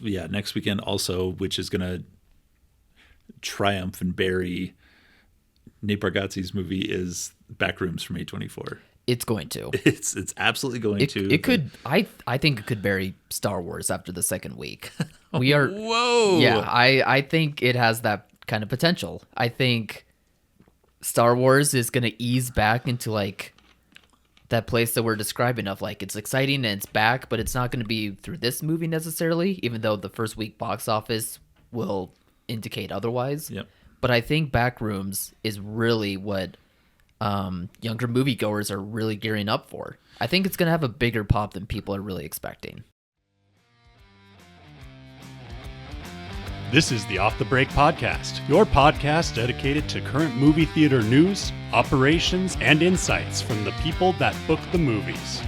next weekend also, which is going to triumph and bury Nate Bargatze's movie, is Backrooms from A24. It's going to. It's absolutely going to. It could. I think it could bury Star Wars after the second week. We are. Whoa. Yeah, I think it has that kind of potential. I think Star Wars is going to ease back into like that place that we're describing of like it's exciting and it's back, but it's not going to be through this movie necessarily, even though the first week box office will indicate otherwise. Yep. But I think Backrooms is really what younger moviegoers are really gearing up for. I think it's going to have a bigger pop than people are really expecting. This is the Off the Break Podcast, your podcast dedicated to current movie theater news, operations, and insights from the people that book the movies.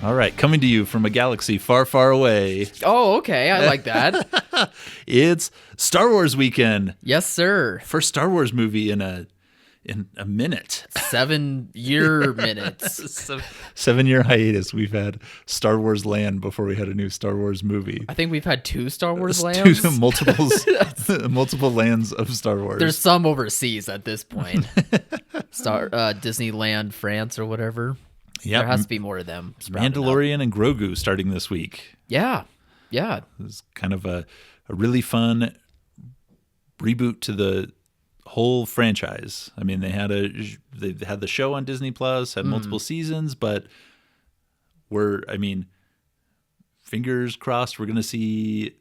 All right, coming to you from a galaxy far, far away. Oh, okay. I like that. It's Star Wars weekend. Yes, sir. First Star Wars movie in a minute. 7-year minutes. 7-year hiatus. We've had Star Wars Land before we had a new Star Wars movie. I think we've had 2 Star Wars lands. multiple lands of Star Wars. There's some overseas at this point. Disneyland France or whatever. Yeah, there has to be more of them. Mandalorian and Grogu starting this week. Yeah. It's kind of a really fun reboot to the whole franchise. I mean, they had the show on Disney Plus, had multiple seasons, but fingers crossed, we're going to see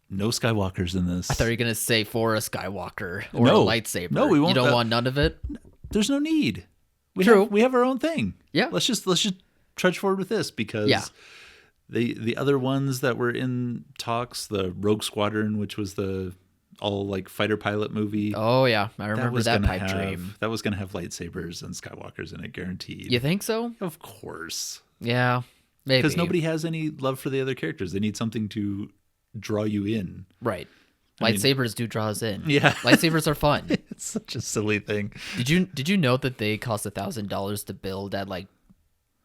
no Skywalkers in this. I thought you were going to say for a Skywalker or a lightsaber. No, we won't. You don't want none of it? There's no need. True. We have our own thing. Yeah. Let's just trudge forward with this because the other ones that were in talks, the Rogue Squadron, which was the all like fighter pilot movie. Oh yeah, I remember that pipe dream. That was going to have lightsabers and Skywalkers in it, guaranteed. You think so? Of course. Yeah, maybe. Because nobody has any love for the other characters. They need something to draw you in. Right. Lightsabers do draw us in. Yeah. Lightsabers are fun. It's such a silly thing. Did you know that they cost $1,000 to build at like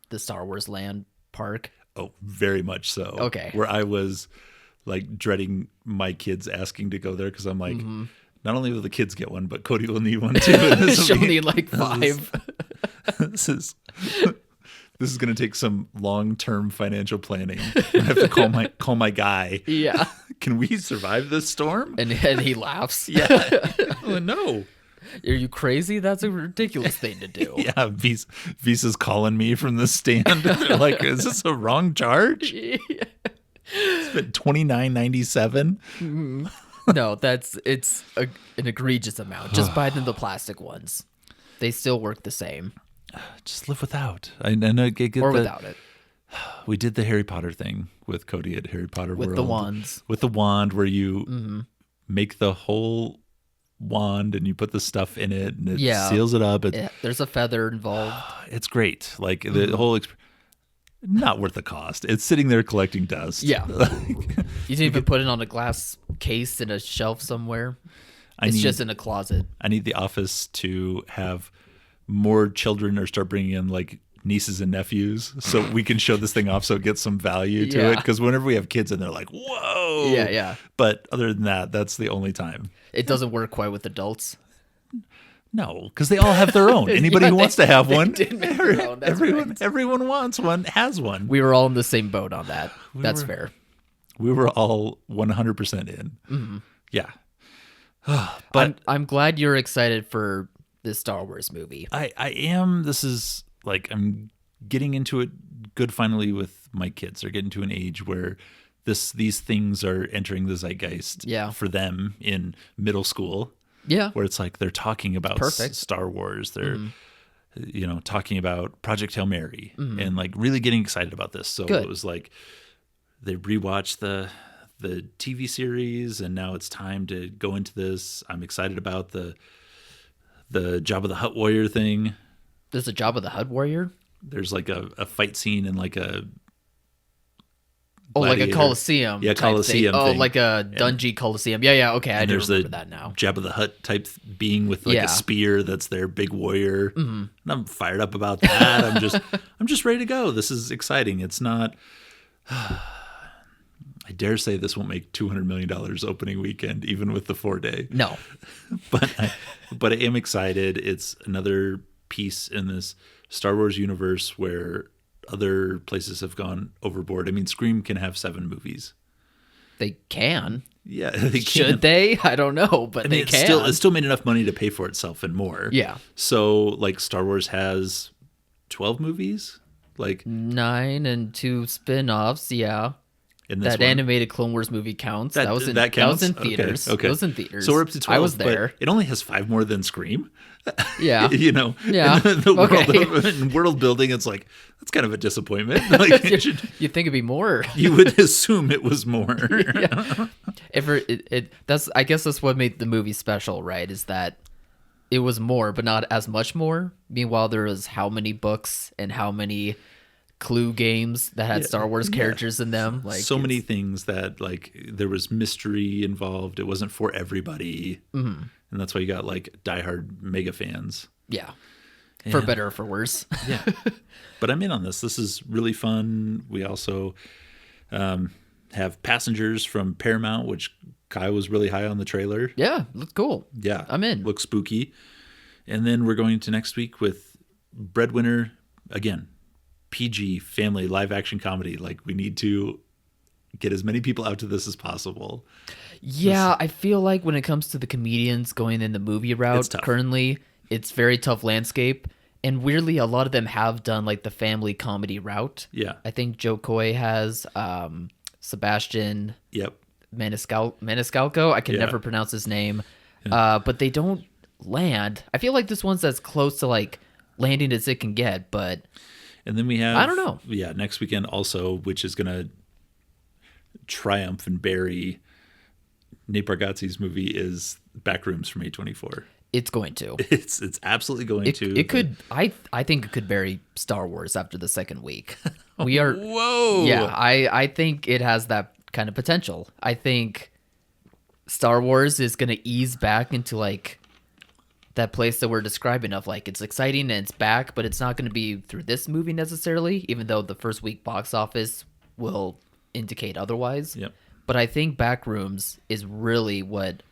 the Star Wars Land park? Oh, very much so. Okay. Where I was like dreading my kids asking to go there because I'm like, not only will the kids get one, but Cody will need one too. She'll need like 5. This is going to take some long-term financial planning. I have to call my guy. Yeah. Can we survive this storm? And he laughs. Yeah. Oh, no. Are you crazy? That's a ridiculous thing to do. Yeah. Visa's calling me from the stand. They're like, is this a wrong charge? It's been $29.97. No, it's an egregious amount. Just buy them the plastic ones. They still work the same. Just live without. I know. Without it. We did the Harry Potter thing with Cody at Harry Potter World. With the wands. With the wand where you make the whole wand and you put the stuff in it and it seals it up. There's a feather involved. It's great. Like the whole not worth the cost. It's sitting there collecting dust. Yeah. You didn't even put it on a glass case in a shelf somewhere. It's just in a closet. I need the office to have more children or start bringing in like nieces and nephews so we can show this thing off so it gets some value to it. Because whenever we have kids and they're like, whoa. Yeah. But other than that, that's the only time. It doesn't work quite with adults. No, because they all have their own. Anybody who wants to have one, everyone wants one, has one. We were all in the same boat on that. That's fair. We were all 100% in. Mm-hmm. Yeah. But I'm glad you're excited for this Star Wars movie. I am. This is like I'm getting into it good finally with my kids. They're getting to an age where these things are entering the zeitgeist for them in middle school. Yeah. Where it's like they're talking about Star Wars. They're talking about Project Hail Mary and like really getting excited about this. So it was like they rewatched the TV series and now it's time to go into this. I'm excited about the Jabba the Hutt warrior thing. There's a Jabba the Hutt warrior? There's like a fight scene in like a like a Coliseum. Yeah, Coliseum thing. Oh, like a Dungy Coliseum. Yeah, okay. I do remember that now. Jabba the Hutt type being with like a spear that's their big warrior. Mm-hmm. And I'm fired up about that. I'm just ready to go. This is exciting. It's not dare say this won't make $200 million opening weekend, even with the 4-day. No. But I am excited. It's another piece in this Star Wars universe where other places have gone overboard. I mean, Scream can have 7 movies. They can. Yeah, they can. Should they? I don't know, but they can. It still made enough money to pay for itself and more. Yeah. So, like, Star Wars has 12 movies? Like 9 and 2 spin-offs, yeah. That one? Animated Clone Wars movie counts. That was in theaters. Okay. That was in theaters. So we're up to 12. I was there. But it only has 5 more than Scream. Yeah. You know? Yeah. The world building, it's like, that's kind of a disappointment. Like, you'd think it'd be more. You would assume it was more. Yeah. I guess that's what made the movie special, right? Is that it was more, but not as much more. Meanwhile, there was how many books and how many Clue games that had Star Wars characters in them. Like so many things that like there was mystery involved. It wasn't for everybody, and that's why you got like diehard mega fans. Yeah, for better or for worse. Yeah, but I'm in on this. This is really fun. We also have Passengers from Paramount, which Kai was really high on the trailer. Yeah, looks cool. Yeah, I'm in. Looks spooky. And then we're going to next week with Breadwinner again. PG family live action comedy. Like we need to get as many people out to this as possible. Yeah, I feel like when it comes to the comedians going in the movie route currently, it's very tough landscape. And weirdly, a lot of them have done like the family comedy route. Yeah. I think Joe Coy has Sebastian Maniscalco. I can never pronounce his name. Yeah. But they don't land. I feel like this one's as close to like landing as it can get, but and then we have, I don't know. Yeah, next weekend also, which is going to triumph and bury Nate Bargatze's movie, is Backrooms from A24. It's going to. It's absolutely going to. It could. I think it could bury Star Wars after the second week. We are. Whoa. Yeah, I think it has that kind of potential. I think Star Wars is going to ease back into like that place that we're describing of like it's exciting and it's back, but it's not going to be through this movie necessarily, even though the first week box office will indicate otherwise. Yep. But I think Backrooms is really what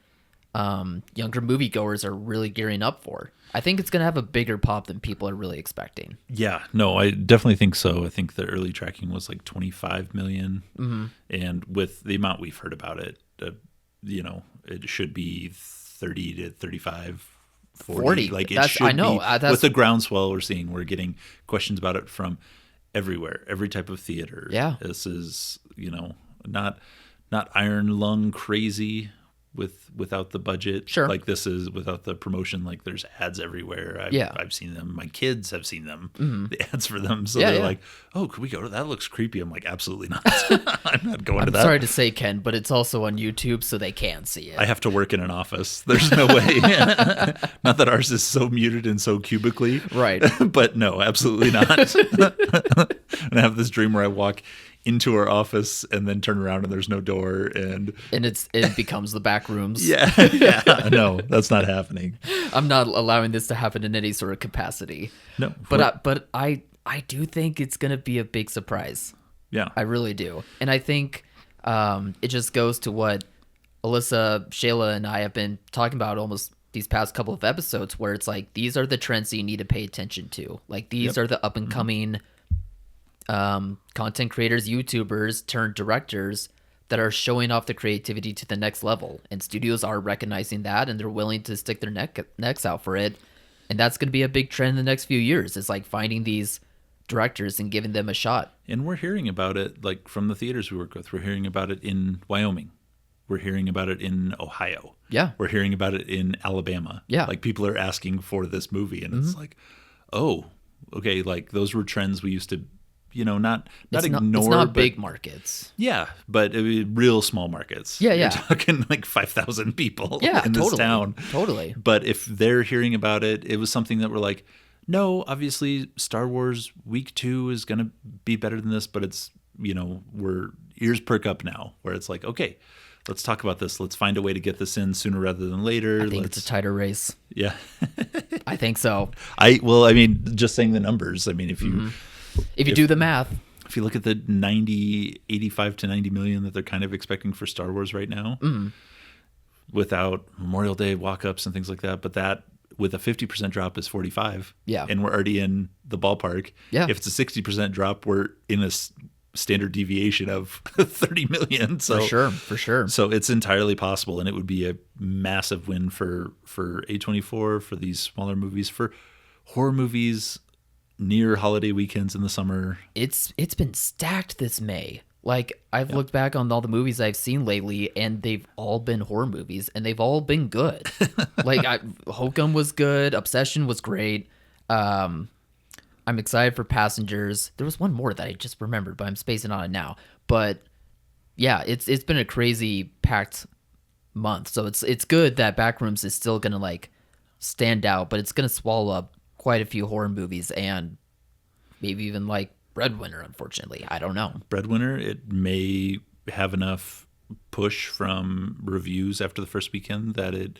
younger moviegoers are really gearing up for. I think it's going to have a bigger pop than people are really expecting. Yeah, no, I definitely think so. I think the early tracking was like 25 million. Mm-hmm. And with the amount we've heard about it, it should be 30 to 35 40. Like it should be. With the groundswell we're seeing, we're getting questions about it from everywhere, every type of theater. Yeah. This is, not iron lung crazy without the budget. Sure. Like this is without the promotion. Like there's ads everywhere. I've seen them. My kids have seen them. Mm-hmm. The ads for them. So they're like, oh, could we go to that? Looks creepy. I'm like, absolutely not. I'm not going to that. I'm sorry to say, Ken, but it's also on YouTube, so they can see it. I have to work in an office. There's no way. Not that ours is so muted and so cubically. Right. But no, absolutely not. And I have this dream where I walk into our office and then turn around and there's no door and it becomes the back rooms. Yeah. No, that's not happening. I'm not allowing this to happen in any sort of capacity. No. But I do think it's going to be a big surprise. Yeah. I really do. And I think it just goes to what Alyssa, Shayla, and I have been talking about almost these past couple of episodes, where it's like, these are the trends that you need to pay attention to. Like, these are the up and coming content creators, YouTubers turned directors that are showing off the creativity to the next level, and studios are recognizing that, and they're willing to stick their necks out for it. And that's going to be a big trend in the next few years. It's like finding these directors and giving them a shot. And we're hearing about it like from the theaters we work with. We're hearing about it in Wyoming. We're hearing about it in Ohio. Yeah. We're hearing about it in Alabama. Yeah. Like people are asking for this movie, and it's like, oh, okay, like those were trends we used to not ignore. It's not big markets. Yeah, but real small markets. Yeah. You're talking like 5,000 people in this town. Totally. But if they're hearing about it, it was something that we're like, no, obviously Star Wars Week 2 is going to be better than this, but it's, we're ears perk up now, where it's like, okay, let's talk about this. Let's find a way to get this in sooner rather than later. I think it's a tighter race. Yeah. I think so. Just saying the numbers. I mean, if you do the math, if you look at the 85 to 90 million that they're kind of expecting for Star Wars right now, without Memorial Day walk-ups and things like that, but that with a 50% drop is 45. Yeah. And we're already in the ballpark. Yeah. If it's a 60% drop, we're in a standard deviation of 30 million. So for sure. So it's entirely possible, and it would be a massive win for A24, for these smaller movies, for horror movies near holiday weekends in the summer. It's been stacked this May. Like, I've looked back on all the movies I've seen lately, and they've all been horror movies, and they've all been good. Like, Hokum was good. Obsession was great. I'm excited for Passengers. There was one more that I just remembered, but I'm spacing on it now. But, yeah, it's been a crazy packed month. So it's good that Backrooms is still going to, like, stand out, but it's going to swallow up quite a few horror movies and maybe even, like, Breadwinner, unfortunately. I don't know. Breadwinner, it may have enough push from reviews after the first weekend that it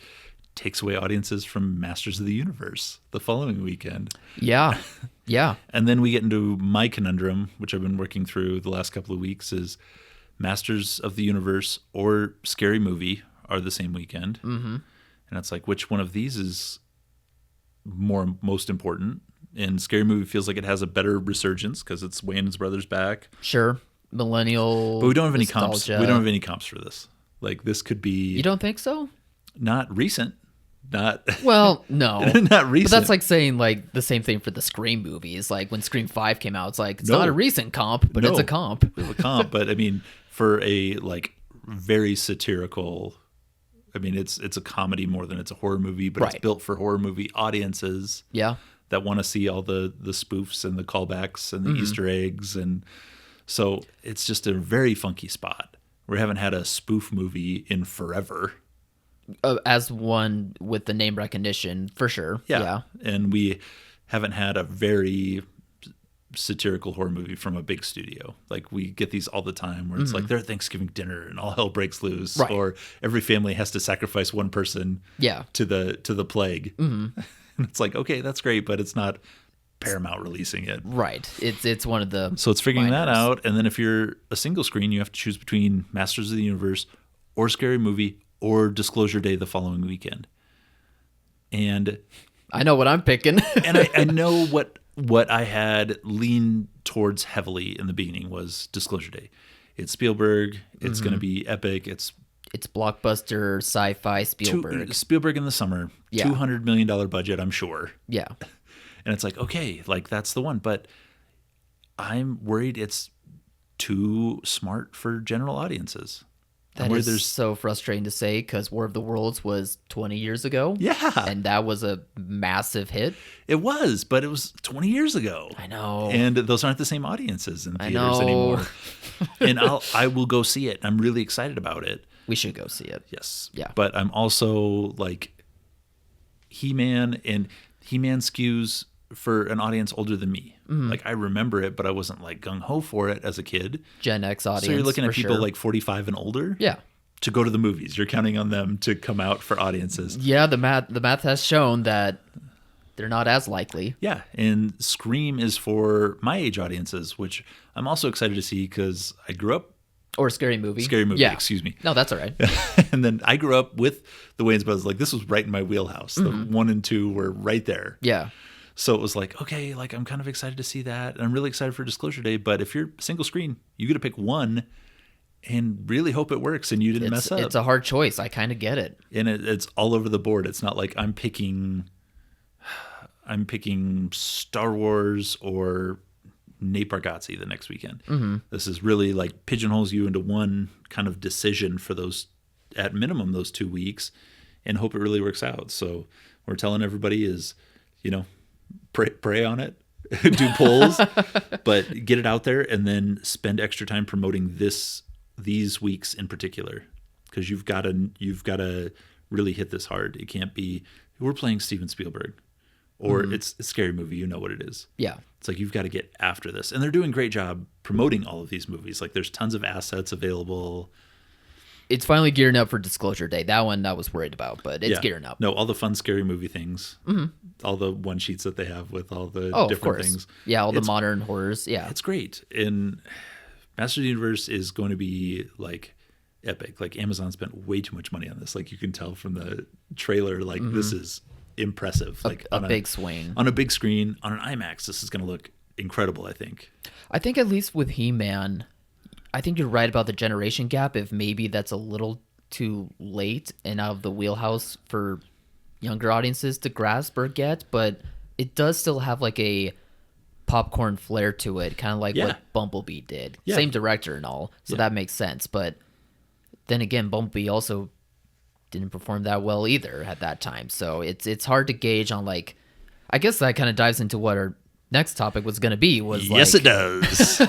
takes away audiences from Masters of the Universe the following weekend. Yeah. Yeah. And then we get into my conundrum, which I've been working through the last couple of weeks, is Masters of the Universe or Scary Movie are the same weekend. Mm-hmm. And it's like, which one of these is most important? And Scary Movie feels like it has a better resurgence because it's Wayans Brothers back. Sure. Millennial. But we don't have any nostalgia. comps. We don't have any comps for this. Like, this could be. You don't think so? Not recent. Not. Well, no. Not recent. But that's like saying, like, the same thing for the Scream movies. Like, when Scream 5 came out, it's like, it's not a recent comp, but it's a comp. It's a comp. But, I mean, for a, like, very satirical. I mean, it's a comedy more than it's a horror movie, but it's built for horror movie audiences. Yeah. That want to see all the spoofs and the callbacks and the Easter eggs. And so it's just a very funky spot. We haven't had a spoof movie in forever. As one with the name recognition, for sure. Yeah. And we haven't had a very satirical horror movie from a big studio. Like, we get these all the time where it's like their Thanksgiving dinner and all hell breaks loose. Right. Or every family has to sacrifice one person to the plague. Mm-hmm. And it's like, okay, that's great, but it's not Paramount releasing it. Right. It's one of the So it's figuring that out. And then if you're a single screen, you have to choose between Masters of the Universe or Scary Movie or Disclosure Day the following weekend. And I know what I'm picking. And I know what I had leaned towards heavily in the beginning was Disclosure Day. It's Spielberg. It's going to be epic. It's blockbuster, sci-fi, Spielberg. Spielberg in the summer. Yeah. $200 million budget, I'm sure. Yeah. And it's like, okay, like, that's the one. But I'm worried it's too smart for general audiences. That is so frustrating to say because War of the Worlds was 20 years ago. Yeah. And that was a massive hit. It was, but it was 20 years ago. I know. And those aren't the same audiences in theaters anymore. And I will go see it. I'm really excited about it. We should go see it. Yes. Yeah. But I'm also like He-Man, and He-Man skews for an audience older than me. Mm-hmm. Like, I remember it, but I wasn't like gung-ho for it as a kid. Gen X audience. So you're looking at people like 45 and older. Yeah. To go to the movies. You're counting on them to come out for audiences. Yeah, the math has shown that they're not as likely. Yeah, and Scream is for my age audiences, which I'm also excited to see because I grew up. Or Scary Movie. Scary Movie, yeah. Excuse me. No, that's all right. And then I grew up with the Wayans Brothers. Like, this was right in my wheelhouse. The 1 and 2 were right there. Yeah. So it was like, okay, like, I'm kind of excited to see that. And I'm really excited for Disclosure Day. But if you're single screen, you get to pick one and really hope it works and you didn't mess up. It's a hard choice. I kind of get it. And it's all over the board. It's not like I'm picking Star Wars or Nate Bargatze the next weekend. Mm-hmm. This is really like pigeonholes you into one kind of decision for those, at minimum, those 2 weeks, and hope it really works out. So we're telling everybody is, pray on it, do polls, but get it out there and then spend extra time promoting these weeks in particular, because you've got to really hit this hard. It can't be we're playing Steven Spielberg. Or it's a Scary Movie, you know what it is. Yeah. It's like, you've got to get after this. And they're doing a great job promoting all of these movies. Like, there's tons of assets available. it's finally gearing up for Disclosure Day. That one I was worried about, but it's gearing up. No, all the fun, scary movie things. Mm-hmm. All the one sheets that they have with all the different things. Yeah, all the modern horrors. Yeah. It's great. And Masters of the Universe is going to be like epic. Like Amazon spent way too much money on this. Like you can tell from the trailer, like this is impressive. Like a big swing. On a big screen, on an IMAX, this is going to look incredible, I think. I think at least with He-Man, I think you're right about the generation gap. If maybe that's a little too late and out of the wheelhouse for younger audiences to grasp or get, but it does still have like a popcorn flair to it, kind of like what Bumblebee did. Yeah. Same director and all, so that makes sense. But then again, Bumblebee also didn't perform that well either at that time. So it's hard to gauge on like, I guess that kind of dives into what our next topic was going to be. Was yes, it does.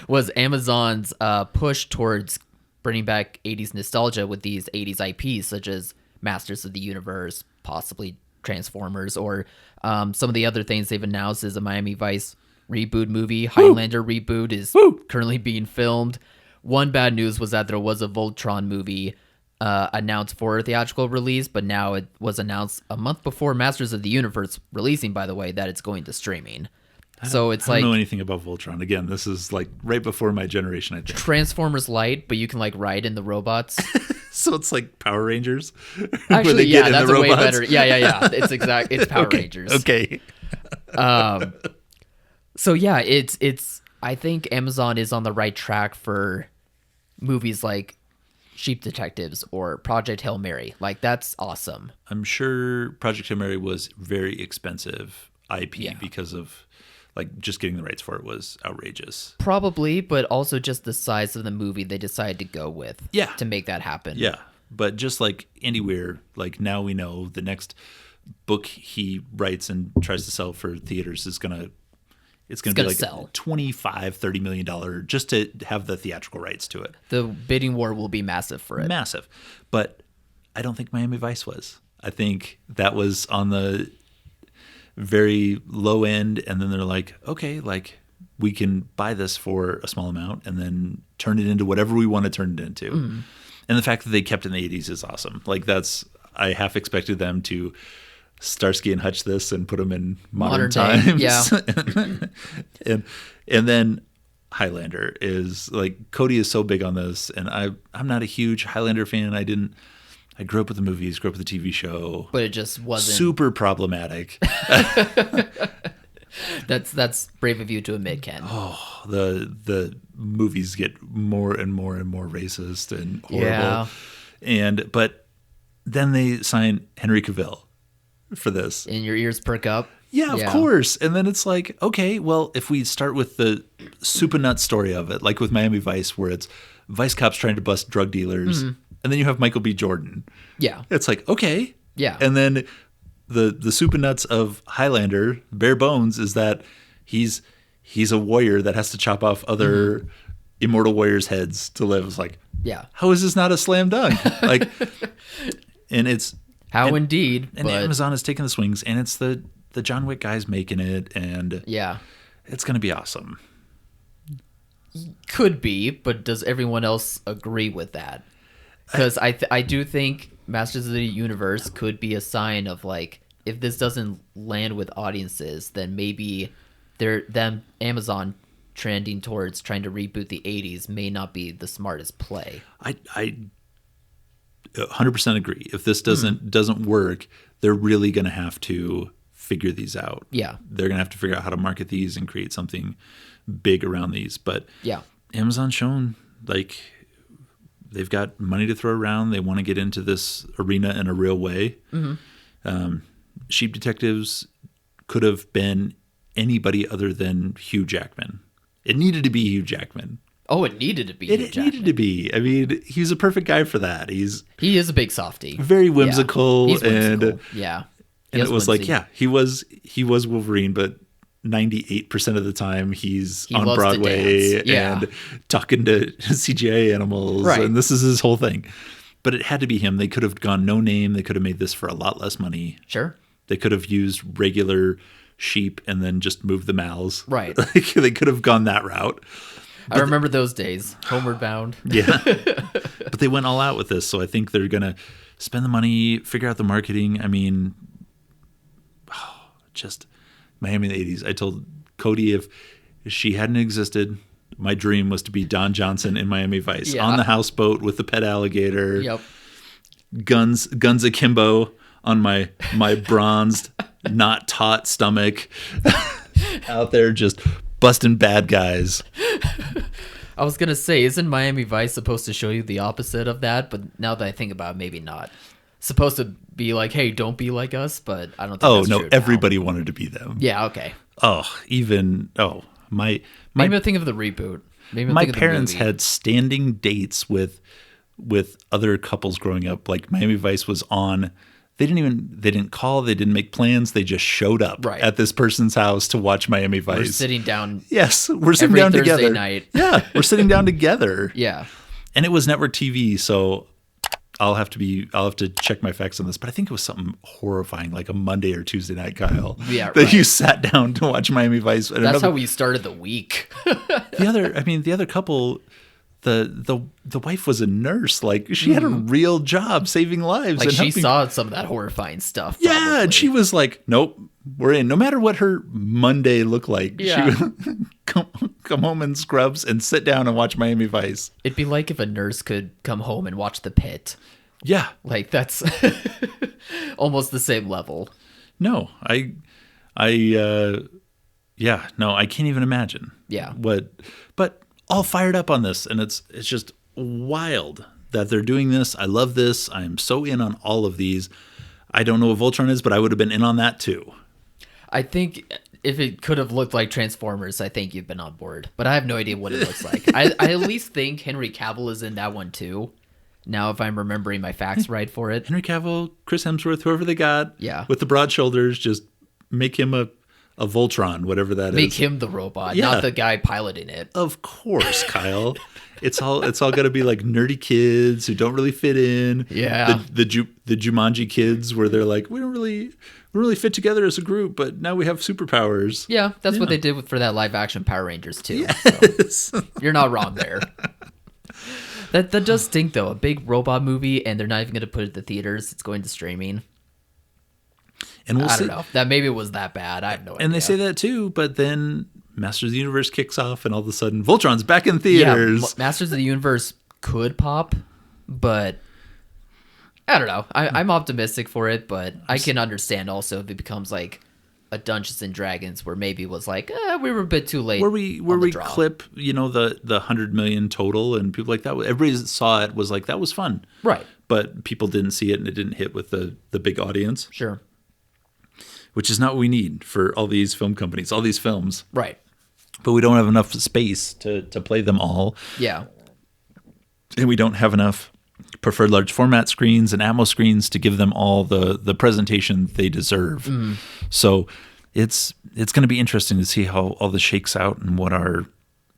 Was Amazon's push towards bringing back 80s nostalgia with these 80s IPs such as Masters of the Universe, possibly Transformers, or some of the other things they've announced is a Miami Vice reboot movie. Highlander reboot is currently being filmed. One bad news was that there was a Voltron movie announced for theatrical release, but now it was announced a month before Masters of the Universe releasing, by the way, that it's going to streaming. So it's I don't know anything about Voltron. Again, this is like right before my generation, I think. Transformers Light, but you can like ride in the robots. So it's like Power Rangers? Actually, yeah, that's a way better. Yeah. It's Power Rangers. Okay. So yeah, it's I think Amazon is on the right track for movies like Sheep Detectives or Project Hail Mary. Like that's awesome. I'm sure Project Hail Mary was very expensive IP because of like just getting the rights for it was outrageous. Probably, but also just the size of the movie they decided to go with to make that happen. Yeah. But just like Andy Weir, like now we know the next book he writes and tries to sell for theaters is going to be like sell. $25-30 million just to have the theatrical rights to it. The bidding war will be massive for it. Massive. But I don't think Miami Vice was. I think that was on the very low end, and then they're like, okay, like we can buy this for a small amount and then turn it into whatever we want to turn it into. Mm-hmm. And the fact that they kept it in the 80s is awesome. Like I half expected them to Starsky and Hutch this and put them in modern times. Yeah. and then Highlander is like, Cody is so big on this, and I'm not a huge Highlander fan. I grew up with the movies, grew up with the TV show. But it just wasn't super problematic. That's brave of you to admit, Ken. Oh, the movies get more and more and more racist and horrible. Yeah. But then they sign Henry Cavill for this. And your ears perk up? Yeah, of course. And then it's like, okay, well, if we start with the super nut story of it, like with Miami Vice, where it's vice cops trying to bust drug dealers, and then you have Michael B. Jordan. Yeah. It's like, okay. Yeah. And then the super nuts of Highlander, bare bones, is that he's a warrior that has to chop off other immortal warriors' heads to live. It's like, how is this not a slam dunk? Like, and it's indeed. And Amazon is taking the swings, and it's the John Wick guys making it, and it's going to be awesome. Could be, but does everyone else agree with that? Because I do think Masters of the Universe could be a sign of like, if this doesn't land with audiences, then maybe Amazon trending towards trying to reboot the 80s may not be the smartest play. I 100% agree. If this doesn't work, they're really going to have to figure these out. Yeah. They're going to have to figure out how to market these and create something big around these. But Amazon's shown like they've got money to throw around. They want to get into this arena in a real way. Sheep Detectives could have been anybody other than Hugh Jackman. It needed to be Hugh Jackman. Oh, it needed to be Hugh Jackman. It needed to be. I mean, he's a perfect guy for that. He is a big softie. Very whimsical. He's whimsical. And it was whimsy. Like, he was Wolverine, but 98% of the time he on Broadway and talking to CGI animals, and this is his whole thing. But it had to be him. They could have gone no name. They could have made this for a lot less money. Sure. They could have used regular sheep and then just moved the mouths. Right. Like, they could have gone that route. I remember those days. Homeward Bound. Yeah. But But they went all out with this, so I think they're going to spend the money, figure out the marketing. I mean, just Miami in the 80s. I told Cody if she hadn't existed, my dream was to be Don Johnson in Miami Vice on the houseboat with the pet alligator. Yep. Guns akimbo on my bronzed, not taut stomach, out there just busting bad guys. I was gonna say, isn't Miami Vice supposed to show you the opposite of that? But now that I think about it, maybe not. Supposed to be like, hey, don't be like us, but I don't think that's true everybody now. wanted to be them. Yeah, okay. Maybe I think of the reboot. My parents had standing dates with other couples growing up. Like Miami Vice was on. They didn't call, they didn't make plans, they just showed up at this person's house to watch Miami Vice. We're sitting down. Yes, we're sitting down Thursday together. Night. Yeah, we're sitting down together. Yeah. And it was network TV, so I'll have to check my facts on this, but I think it was something horrifying, like a Monday or Tuesday night, Kyle. Yeah, that you sat down to watch Miami Vice. That's how we started the week. the other couple, the wife was a nurse. Like she had a real job saving lives. Like she saw some of that horrifying stuff. Yeah, probably. and she was like, "Nope, we're in." No matter what her Monday looked like, she would come home in scrubs and sit down and watch Miami Vice. It'd be like if a nurse could come home and watch The Pit. Yeah, like that's almost the same level. No, I can't even imagine. Yeah, but all fired up on this, and it's just wild that they're doing this. I love this. I am so in on all of these. I don't know what Voltron is, but I would have been in on that too. I think if it could have looked like Transformers, I think you've been on board. But I have no idea what it looks like. I at least think Henry Cavill is in that one too. Now, if I'm remembering my facts right for it. Henry Cavill, Chris Hemsworth, whoever they got. Yeah. With the broad shoulders, just make him a Voltron, whatever that is. Make him the robot, not the guy piloting it. Of course, Kyle. It's all got to be like nerdy kids who don't really fit in. Yeah. The Jumanji kids where they're like, we don't really fit together as a group, but now we have superpowers. Yeah, that's what they did for that live action Power Rangers too. Yes. So you're not wrong there. That does stink though. A big robot movie, and they're not even going to put it in the theaters. It's going to streaming. And I don't know. That maybe it was that bad. I have no idea. And they say that too, but then Masters of the Universe kicks off, and all of a sudden, Voltron's back in theaters. Yeah, Masters of the Universe could pop, but I don't know. I'm optimistic for it, but I can understand also if it becomes like a Dungeons and Dragons, where maybe it was like we were a bit too late. Where we clip, the 100 million total, and people like that. Everybody that saw it was like, that was fun, right? But people didn't see it, and it didn't hit with the big audience. Sure. Which is not what we need for all these film companies, all these films. Right. But we don't have enough space to play them all. Yeah. And we don't have enough preferred large format screens and Atmos screens to give them all the presentation they deserve. Mm. So it's going to be interesting to see how all this shakes out and what our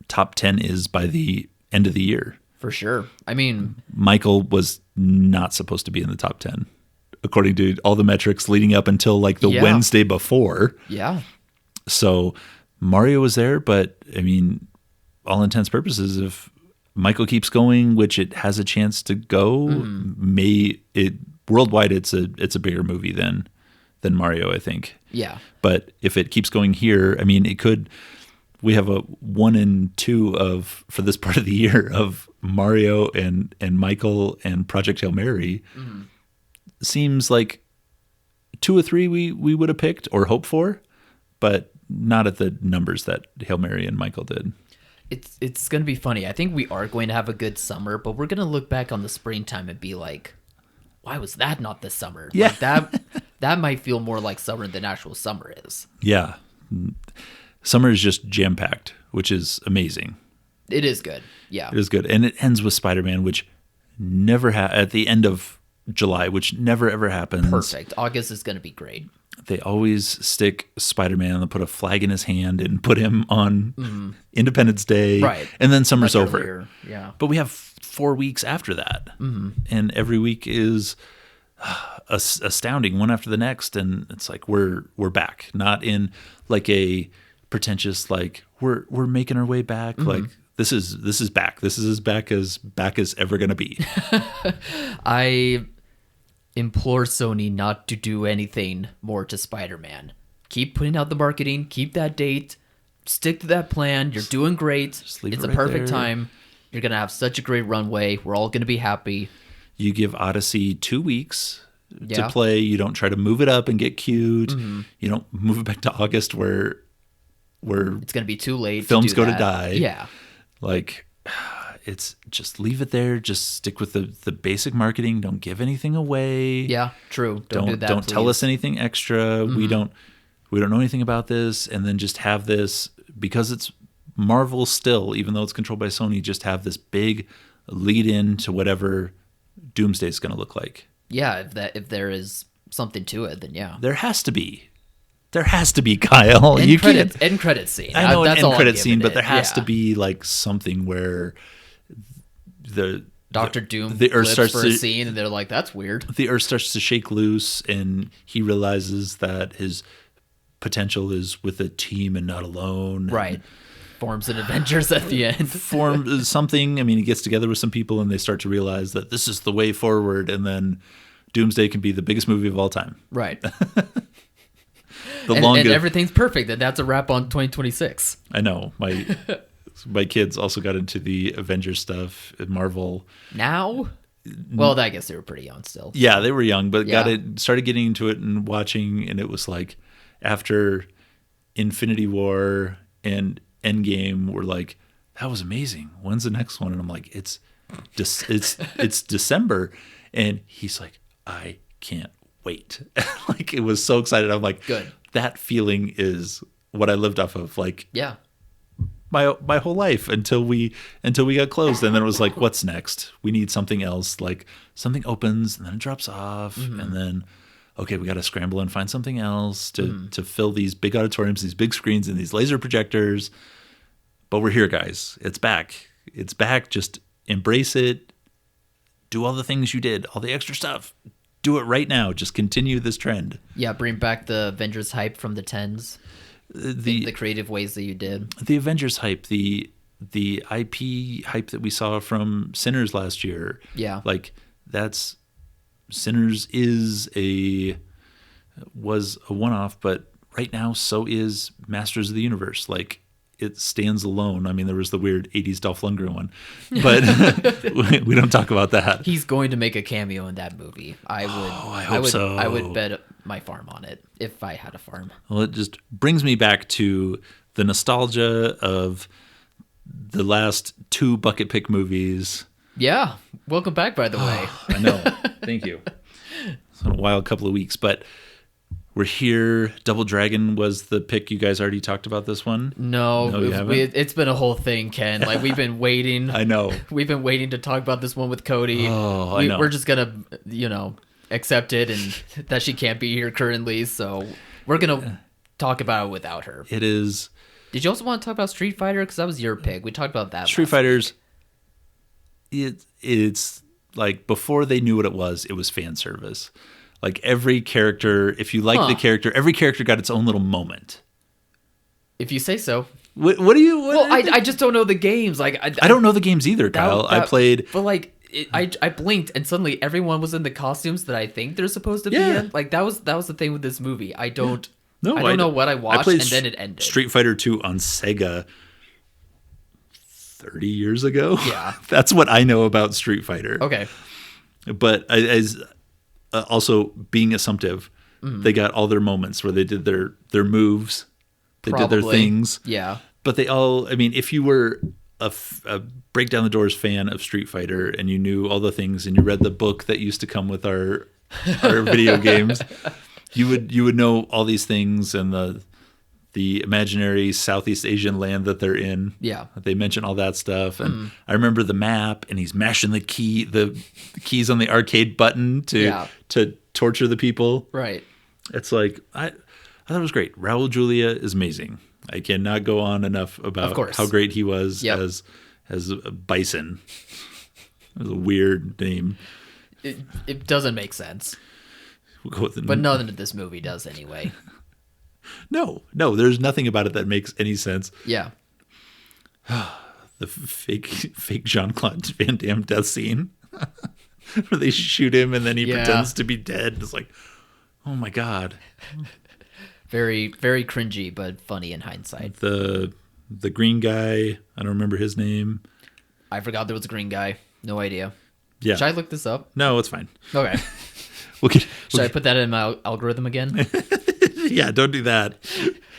top 10 is by the end of the year. For sure. I mean, Michael was not supposed to be in the top 10. According to all the metrics leading up until like the Wednesday before. Yeah. So Mario was there, but I mean, all intents and purposes, if Michael keeps going, which it has a chance to go, worldwide it's a bigger movie than Mario, I think. Yeah. But if it keeps going here, I mean, it could. We have a 1 and 2 for this part of the year of Mario and Michael and Project Hail Mary. Mm-hmm. Seems like 2 or 3 we would have picked or hoped for, but not at the numbers that Hail Mary and Michael did. It's going to be funny. I think we are going to have a good summer, but we're going to look back on the springtime and be like, why was that not this summer? Yeah. Like that might feel more like summer than actual summer is. Yeah. Summer is just jam-packed, which is amazing. It is good. Yeah. It is good. And it ends with Spider-Man, which never at the end of July, which never ever happens. Perfect. August is going to be great. They always stick Spider-Man and they'll put a flag in his hand and put him on Independence Day. Right. And then summer's much over. Earlier. Yeah. But we have 4 weeks after that. Mm-hmm. And every week is astounding, one after the next. And it's like we're back, not in like a pretentious, like we're making our way back. Mm-hmm. Like this is back. This is as back as ever going to be. I implore Sony not to do anything more to Spider-Man. Keep putting out the marketing, keep that date, stick to that plan. You're doing great. It's a perfect time. You're going to have such a great runway. We're all going to be happy. You give Odyssey 2 weeks to play. You don't try to move it up and get cute. Mm-hmm. You don't move it back to August where it's going to be too late. Films go to die. Yeah. Like, it's just leave it there. Just stick with the basic marketing. Don't give anything away. Yeah, true. Don't do that. Don't tell us anything extra. Mm-hmm. We don't know anything about this. And then just have this, because it's Marvel still, even though it's controlled by Sony, just have this big lead in to whatever Doomsday is going to look like. Yeah, if there is something to it, then yeah. There has to be. There has to be, Kyle. End credit scene. I know an end credit scene, but there has to be like something where Dr. Doom the Earth starts for a scene, and they're like, "That's weird." The Earth starts to shake loose, and he realizes that his potential is with a team and not alone. Right. Forms an Avengers at the end. Forms something. I mean, he gets together with some people, and they start to realize that this is the way forward, and then Doomsday can be the biggest movie of all time. Right. And everything's perfect, and that's a wrap on 2026. I know. My kids also got into the Avengers stuff at Marvel. Now? Well, I guess they were pretty young still. Yeah, they were young, but started getting into it and watching, and it was like after Infinity War and Endgame were like, that was amazing. When's the next one? And I'm like, it's December, and he's like, I can't wait. Like, it was so excited. I'm like, good. That feeling is what I lived off of. Like, yeah, my whole life until we got closed, and then it was like, what's next? We need something else. Like, something opens and then it drops off, and then okay, we got to scramble and find something else to fill these big auditoriums, these big screens, and these laser projectors. But we're here, guys. It's back. It's back. Just embrace it. Do all the things you did, all the extra stuff. Do it right now. Just continue this trend. Yeah, bring back the Avengers hype from the 10s. The creative ways that you did. The Avengers hype, the IP hype that we saw from Sinners last year. Yeah. Like, that's Sinners was a one-off, but right now so is Masters of the Universe. Like, it stands alone. I mean, there was the weird 80s Dolph Lundgren one, but we don't talk about that. He's going to make a cameo in that movie. I hope so. I would bet my farm on it if I had a farm. Well, it just brings me back to the nostalgia of the last 2 bucket pick movies. Yeah. Welcome back, by the way. I know. Thank you. It's been a wild couple of weeks, but we're here. Double Dragon was the pick. You guys already talked about this one? No, you haven't? It's been a whole thing, Ken. Like, we've been waiting. I know. We've been waiting to talk about this one with Cody. Oh, I know. We're just going to, accept it, and that she can't be here currently, so we're going to talk about it without her. It is. Did you also want to talk about Street Fighter? Because that was your pick. We talked about that. Street Fighters, it's like, before they knew what it was fan service. Like, every character, if you like the character, every character got its own little moment. If you say so. What do you... I just don't know the games. Like, I don't know the games either, Kyle. I played... But, like, I blinked, and suddenly everyone was in the costumes that I think they're supposed to be in. Like, that was the thing with this movie. I don't know what I watched, and then it ended. Street Fighter 2 on Sega 30 years ago. Yeah. That's what I know about Street Fighter. Okay. But also being assumptive, they got all their moments where they did their moves, they did their things. Yeah. But they all, I mean, if you were a Break Down the Doors fan of Street Fighter and you knew all the things and you read the book that used to come with our video games, you would know all these things and the imaginary Southeast Asian land that they're in. Yeah. They mention all that stuff. And I remember the map, and he's mashing the keys on the arcade button to torture the people. Right. It's like, I thought it was great. Raul Julia is amazing. I cannot go on enough about how great he was as a Bison. It was a weird name. It doesn't make sense. We'll go with but none of this movie does anyway. No, there's nothing about it that makes any sense. Yeah. the fake Jean-Claude Van Damme death scene where they shoot him and then he pretends to be dead. It's like, oh my God. Very, very cringy, but funny in hindsight. The green guy, I don't remember his name. I forgot there was a green guy. No idea. Yeah. Should I look this up? No, it's fine. Okay. Should I put that in my algorithm again? Yeah, don't do that.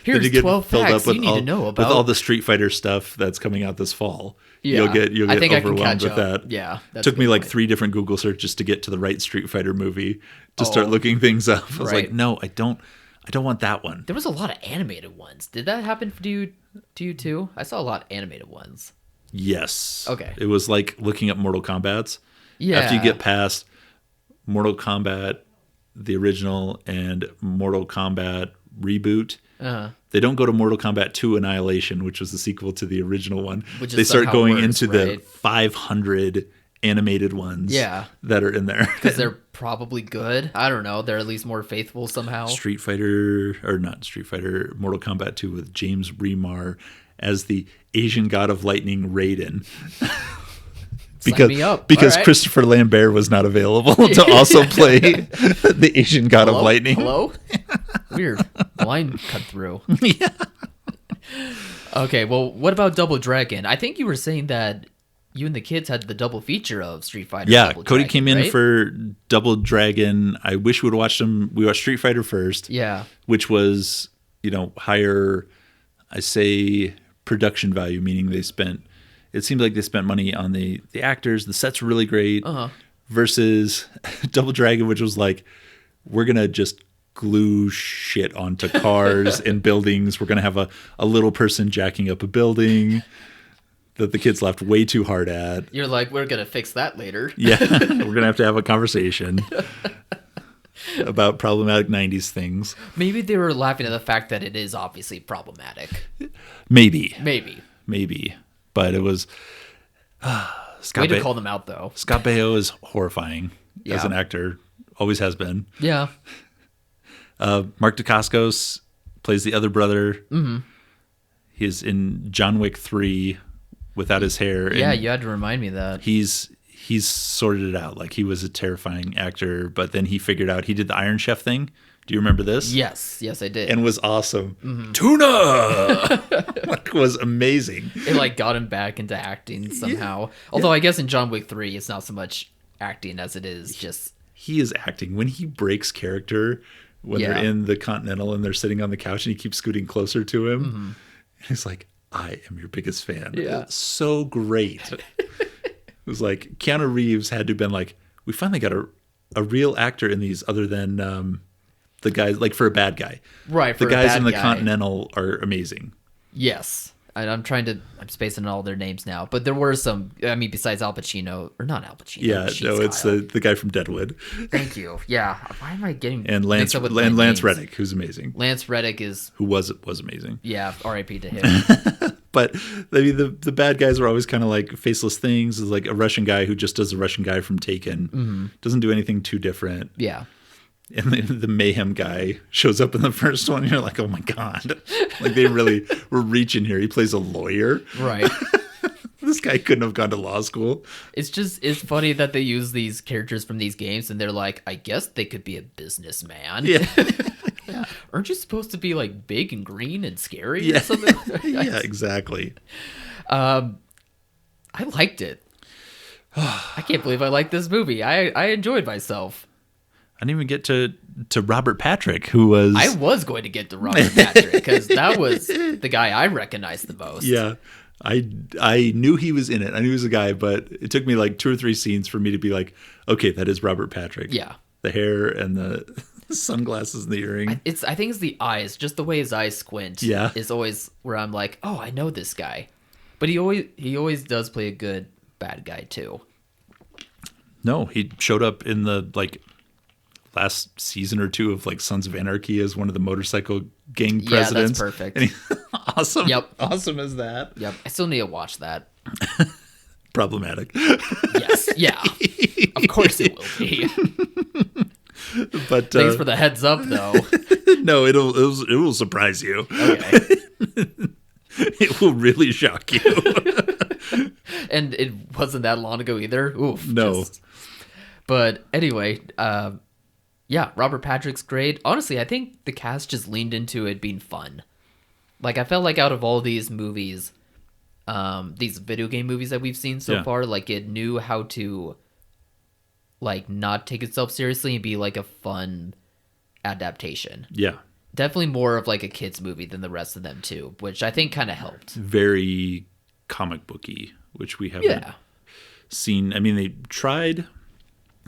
Here's 12 facts you need to know about. With all the Street Fighter stuff that's coming out this fall. Yeah. You'll get I think overwhelmed with up. that. Yeah. Took me like 3 different Google searches to get to the right Street Fighter movie to start looking things up. I was like, no, I don't want that one. There was a lot of animated ones. Did that happen to you too? I saw a lot of animated ones. Yes. Okay. It was like looking up Mortal Kombat's. Yeah. After you get past Mortal Kombat, the original, and Mortal Kombat Reboot, they don't go to Mortal Kombat 2 Annihilation, which was the sequel to the original one. They start going into the 500 animated ones that are in there. Because they're probably good. I don't know. They're at least more faithful somehow. Mortal Kombat 2 with James Remar as the Asian god of lightning, Raiden. Because Christopher Lambert was not available to also play the Asian god of lightning. Hello? Weird. Line cut through. Yeah. Okay, well, what about Double Dragon? I think you were saying that you and the kids had the double feature of Street Fighter. Yeah, Double Cody Dragon, came in right? for Double Dragon. I wish we would have watched them. We watched Street Fighter first. Yeah. Which was, higher, I say, production value, meaning it seemed like they spent money on the actors. The sets were really great. Versus Double Dragon, which was like, we're going to just glue shit onto cars and buildings. We're going to have a little person jacking up a building that the kids laughed way too hard at. You're like, we're going to fix that later. Yeah, we're going to have a conversation about problematic 90s things. Maybe they were laughing at the fact that it is obviously problematic. Maybe. But it was... Way to call them out, though. Scott Baio is horrifying as an actor. Always has been. Yeah. Mark Dacascos plays the other brother. Mm-hmm. He's in John Wick 3 without his hair. Yeah, you had to remind me of that. He's sorted it out. Like, he was a terrifying actor, but then he figured out he did the Iron Chef thing. Do you remember this? Yes, I did. And was awesome. Mm-hmm. Tuna! Was amazing. It got him back into acting somehow. Although I guess in John Wick 3, it's not so much acting as it is just... He is acting. When he breaks character, when they're in the Continental and they're sitting on the couch and he keeps scooting closer to him, and he's like, I am your biggest fan. Yeah. It's so great. It was like, Keanu Reeves had to have been like, we finally got a real actor in these other than... the guys, like, for a bad guy. Right, for the guys in the Continental are amazing. Yes. I'm spacing on all their names now. But there were some, besides Al Pacino, or not Al Pacino. Yeah, it's the guy from Deadwood. Thank you. Yeah. Why am I getting and Lance Reddick, who's amazing. Lance Reddick who was amazing. Yeah, R.I.P. to him. But the bad guys were always kind of like faceless things. It's like a Russian guy who just does a Russian guy from Taken. Doesn't do anything too different. Yeah. And the mayhem guy shows up in the first one. And you're like, oh my God. Like, they really were reaching here. He plays a lawyer. Right. This guy couldn't have gone to law school. It's funny that they use these characters from these games and they're like, I guess they could be a businessman. Yeah. Aren't you supposed to be like big and green and scary or something? Yeah, exactly. I liked it. I can't believe I liked this movie. I enjoyed myself. I didn't even get to Robert Patrick, who was... I was going to get to Robert Patrick, because that was the guy I recognized the most. Yeah. I knew he was in it. I knew he was a guy, but it took me like 2 or 3 scenes for me to be like, okay, that is Robert Patrick. Yeah. The hair and the sunglasses and the earring. I think it's the eyes. Just the way his eyes squint is always where I'm like, oh, I know this guy. But he always does play a good bad guy, too. No, he showed up in the, last season or 2 of Sons of Anarchy as one of the motorcycle gang presidents. Yeah, that's perfect. And awesome. Yep. Awesome as that. Yep. I still need to watch that. Problematic. Yes. Yeah. Of course it will be. But thanks for the heads up, though. No, it will surprise you. Okay. It will really shock you. And it wasn't that long ago either. Oof. No. But anyway, yeah, Robert Patrick's great. Honestly, I think the cast just leaned into it being fun. Like, I felt like out of all these movies, these video game movies that we've seen so far, like, it knew how to, like, not take itself seriously and be, like, a fun adaptation. Yeah. Definitely more of, like, a kid's movie than the rest of them, too, which I think kind of helped. Very comic booky, which we haven't seen. I mean, they tried,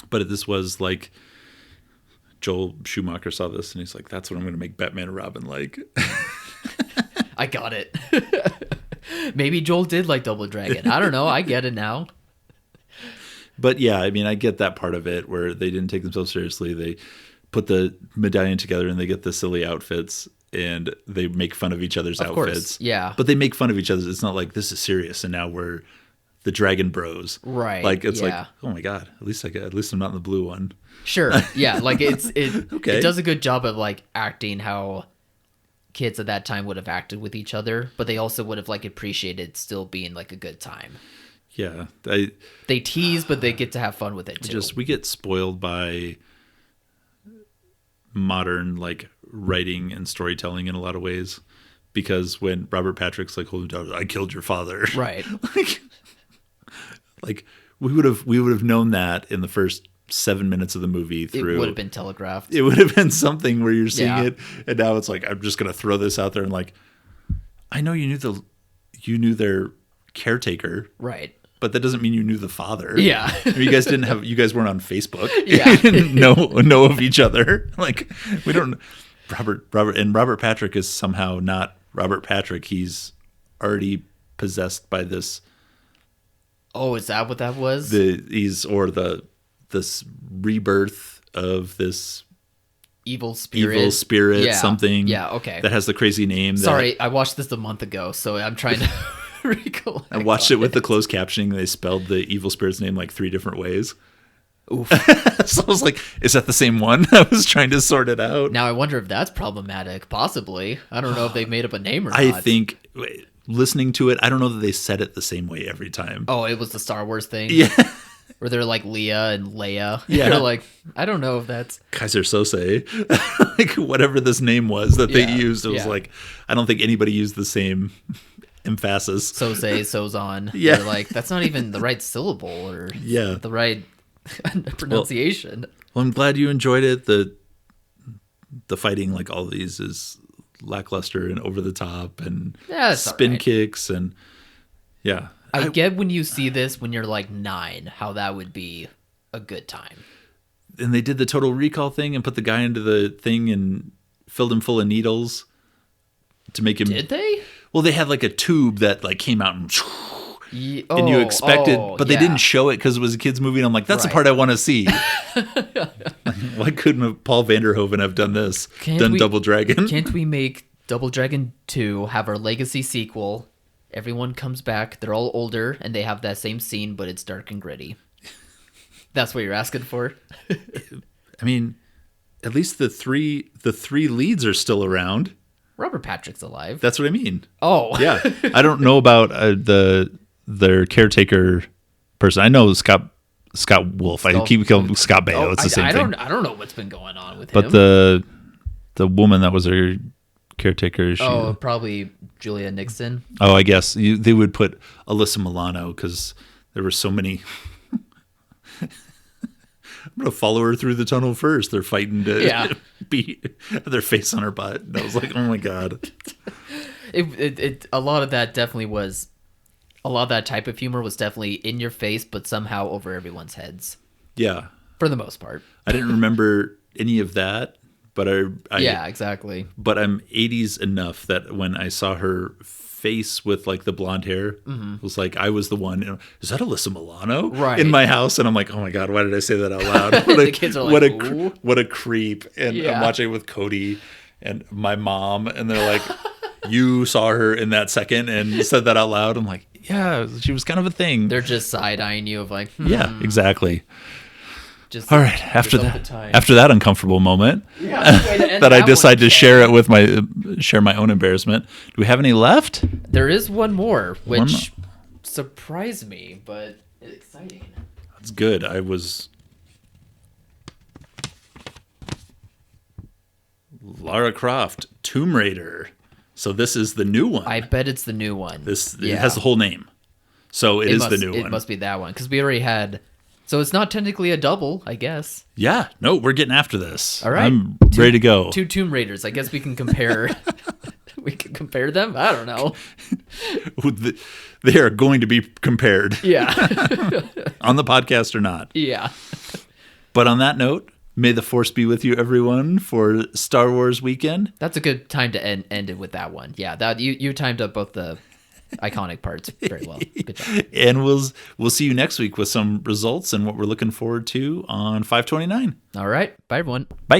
but this was, like... Joel Schumacher saw this and he's like, that's what I'm going to make Batman and Robin like. I got it. Maybe Joel did like Double Dragon. I don't know. I get it now. But yeah, I mean, I get that part of it where they didn't take themselves seriously. They put the medallion together and they get the silly outfits and they make fun of each other's outfits. Course, yeah. But they make fun of each other. It's not like this is serious and now we're the Dragon Bros. Right. Like it's like, oh my God, at least I'm not in the blue one. Sure. Yeah. Like it okay. It does a good job of like acting how kids at that time would have acted with each other, but they also would have like appreciated still being like a good time. Yeah. They tease, but they get to have fun with it too. We get spoiled by modern like writing and storytelling in a lot of ways, because when Robert Patrick's like, I killed your father. Right. like we would have known that in the first 7 minutes of the movie through. It would have been telegraphed. It would have been something where you're seeing it, and now it's like, I'm just going to throw this out there and like, I know you knew their caretaker. Right. But that doesn't mean you knew the father. Yeah. you guys weren't on Facebook. Yeah. You didn't know of each other. Like, we don't, Robert Patrick is somehow not Robert Patrick. He's already possessed by this. Oh, is that what that was? This rebirth of this evil spirit, something. Yeah, okay. That has the crazy name. Sorry, I watched this a month ago, so I'm trying to recollect. I watched it with the closed captioning. They spelled the evil spirit's name like 3 different ways. Oof. So I was like, is that the same one? I was trying to sort it out. Now I wonder if that's problematic. Possibly. I don't know if they made up a name or not. I think, listening to it, I don't know that they said it the same way every time. Oh, it was the Star Wars thing? Yeah. Where they're like Leia and Leia. Yeah. They're like, I don't know if that's... Kaiser Sose. Like, whatever this name was that they used. It was like, I don't think anybody used the same emphasis. Sose, Sozon. Yeah. They're like, that's not even the right syllable or the right pronunciation. Well, I'm glad you enjoyed it. The fighting, like all these, is lackluster and over the top and spin kicks and I get when you see this when you're like 9, how that would be a good time. And they did the Total Recall thing and put the guy into the thing and filled him full of needles to make him. Did they? Well, they had like a tube that like came out and you expected, but they didn't show it because it was a kid's movie. And I'm like, that's the part I want to see. Why couldn't Paul Vanderhoven have done this? Double Dragon? Can't we make Double Dragon 2 have our legacy sequel? Everyone comes back. They're all older, and they have that same scene, but it's dark and gritty. That's what you're asking for? I mean, at least the three leads are still around. Robert Patrick's alive. That's what I mean. Oh. Yeah. I don't know about their caretaker person. I know Scott Wolf. I keep calling him Scott Baio. It's the same thing. I don't know what's been going on with him. But the woman that was her caretaker. Probably Julia Nixon. Oh, I guess they would put Alyssa Milano because there were so many. I'm gonna follow her through the tunnel first. They're fighting to be their face on her butt. And I was like, oh my God. A lot of that definitely was. A lot of that type of humor was definitely in your face, but somehow over everyone's heads. Yeah, for the most part. I didn't remember any of that. But yeah, exactly. But I'm 80s enough that when I saw her face with like the blonde hair, it was like I was the one. Is that Alyssa Milano? Right. In my house, and I'm like, oh my God, why did I say that out loud? The kids are like, what a creep! And I'm watching it with Cody and my mom, and they're like, you saw her in that second and said that out loud. I'm like, yeah, she was kind of a thing. They're just side eyeing you of like, yeah, exactly. All right. After that uncomfortable moment, that I decide to share my own embarrassment. Do we have any left? There is one more, which surprised me, but it's exciting. That's good. I was... Lara Croft, Tomb Raider. So this is the new one. I bet it's the new one. It has the whole name. So it is the new one. It must be that one, because we already had... So it's not technically a double, I guess. Yeah. No, we're getting after this. All right. I'm ready to go. 2 Tomb Raiders. I guess we can compare... we can compare them? I don't know. They are going to be compared. Yeah. On the podcast or not. Yeah. But on that note, may the Force be with you, everyone, for Star Wars weekend. That's a good time to end it with that one. Yeah, that you timed up both the iconic parts very well. Good job. And we'll see you next week with some results and what we're looking forward to on 5/29. All right. Bye, everyone. Bye.